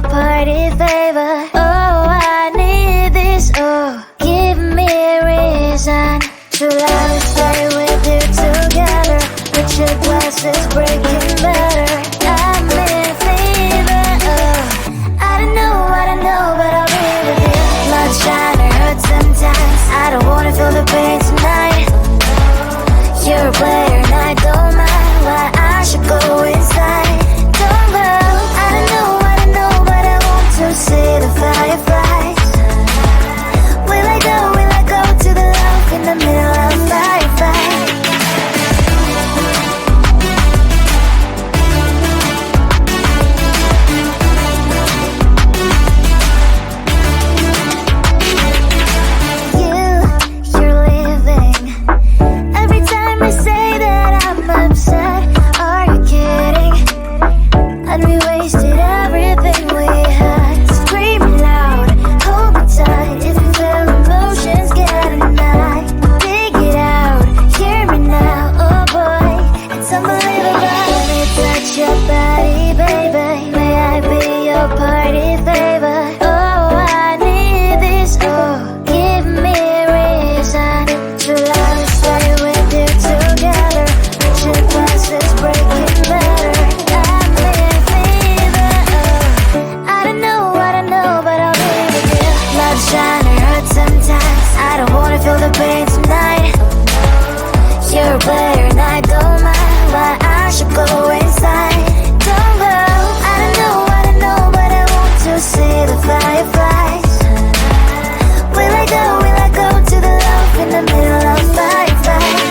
your party favor. Oh, I need this. Oh, give me a reason to love and stay with you together. But your glass is breaking better. I'm in fever. Oh, I don't know, but I'll be with you. Blood shine or hurt sometimes. I don't wanna feel the pain tonight. You're a player and I don't mind why I should go inside. Don't go. I don't know, but I want to see the fireflies. Will I go to the love in the middle of a firefight? You're leaving. Every time I say that I'm upset, are you kidding? And we wasted everything we had. Screaming loud, hold me tight. If you feel emotions getting mad, dig it out, hear me now. Oh boy, it's unbelievable. Let me touch your body, baby. May I be your party favor? Oh, I need this. Oh, give me a reason to love and stay with you together. But your glass is breaking better. I'm in fever. Oh, I don't know, but I'll be with you. Love shine or hurt sometimes. I don't wanna feel the pain tonight. You're a player and I don't mind why I should go inside. Don't go. I don't know, but I want to see the fireflies. Will I go to the love in the middle of firefight?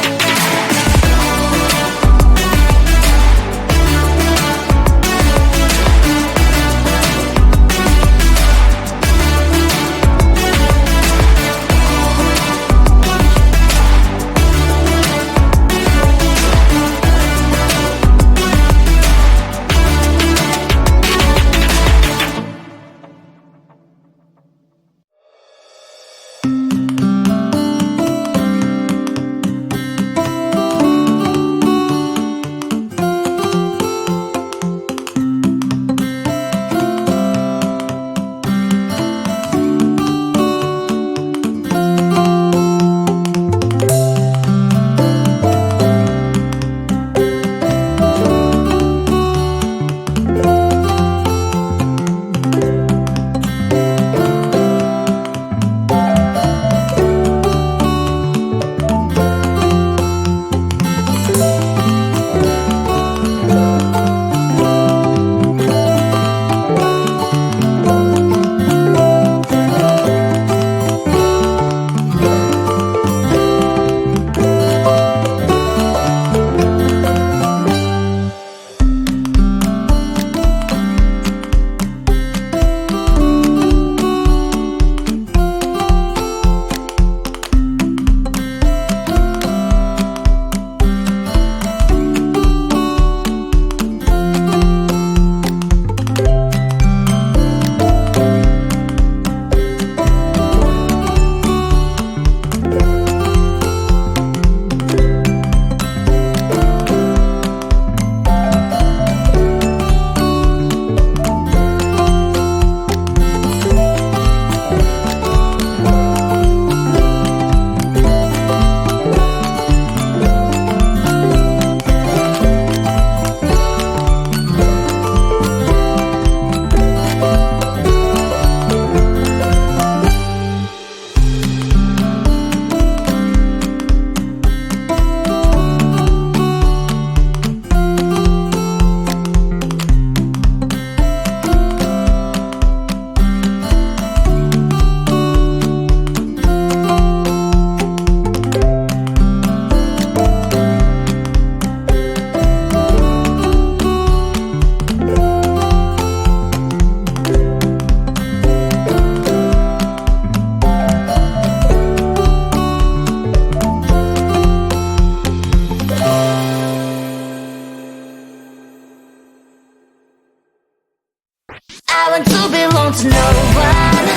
want to belong to no one.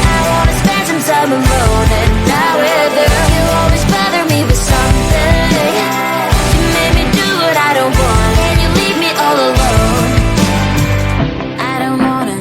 I wanna spend some time alone and not with her. You always bother me with something. You made me do what I don't want, and you leave me all alone. I don't wanna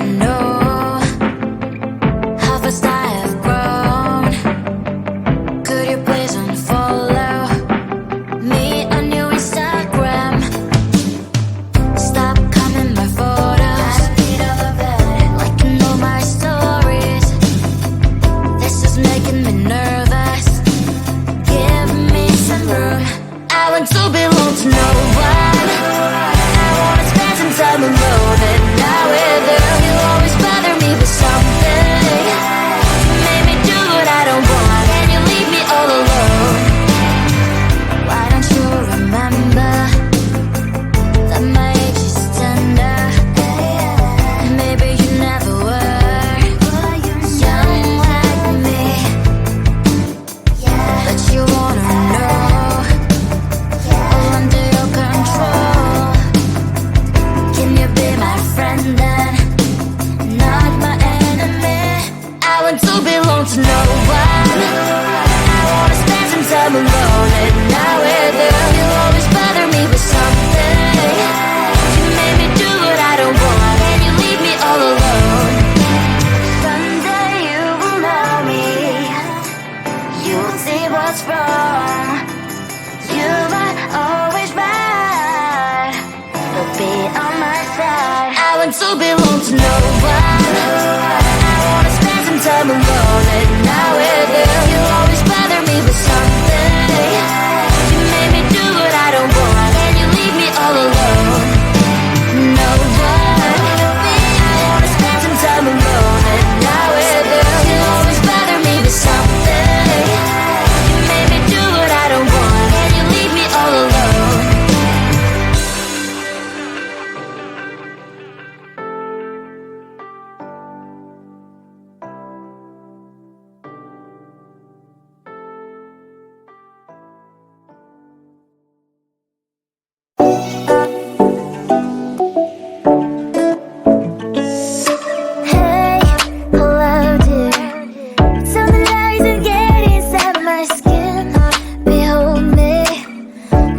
no one. I wanna spend some time alone, and now with you, you always bother me with something. You made me do what I don't want, and you leave me all alone. No one. I wanna spend some time alone, and now with you, you always bother me with something. You made me do what I don't want, and you leave me all alone. Hey, hello dear. Tell me lies and get inside my skin. Behold me,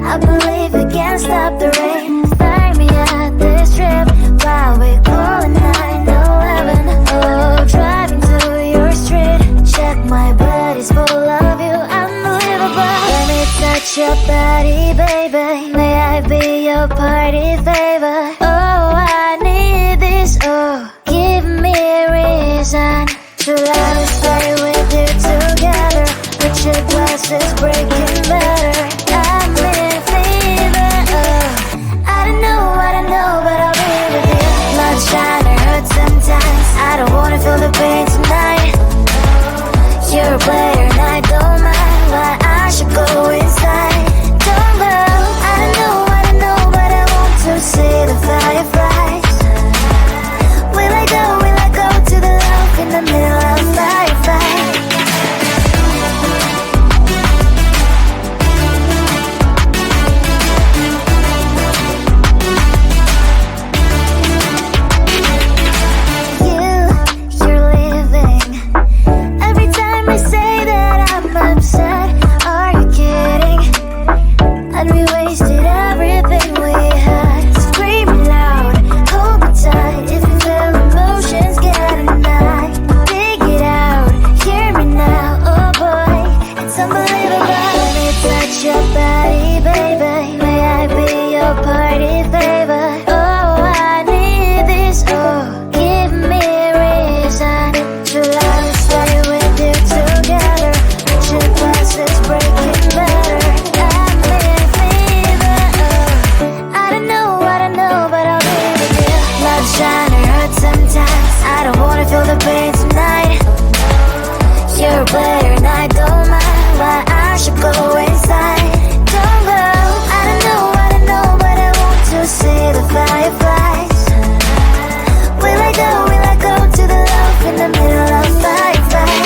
I believe we can't stop the rain. Find me at this trip while we're calling 911. Oh, driving to your street. Check my body's full of you, unbelievable. Let me touch your body, baby. May I be your party favor? Oh, I need this. Oh, give me a reason to let us stay with you together. Put your glasses breaking better. I'm in fever. Oh, I don't know, but I'll be with you. Blood shine, it hurts sometimes. I don't wanna feel the pain tonight. You're a player and I don't mind, but I should go inside. Don't go. I don't know, but I want to see the fireflies. Will I go to the love in the middle of firefight? You're leaving. Every time I say that I'm upset, are you kidding? And we wasted everything we had. Screaming loud, hold me tight. If you feel emotions getting high, dig it out, hear me now. Oh boy, it's unbelievable. Let me touch your body, baby. May I be your party favor? Oh, I need this. Oh, give me a reason to let us stay with you together. Put your glasses breaking better. I'm in fever. Oh, I don't know, but I'll be with you. Love shine, it hurts sometimes. I don't wanna feel the pain tonight. You're a player and I don't mind, but I should go inside. Don't go. I don't know, but I want to see the fireflies. Will I go to the love in the middle of firefight?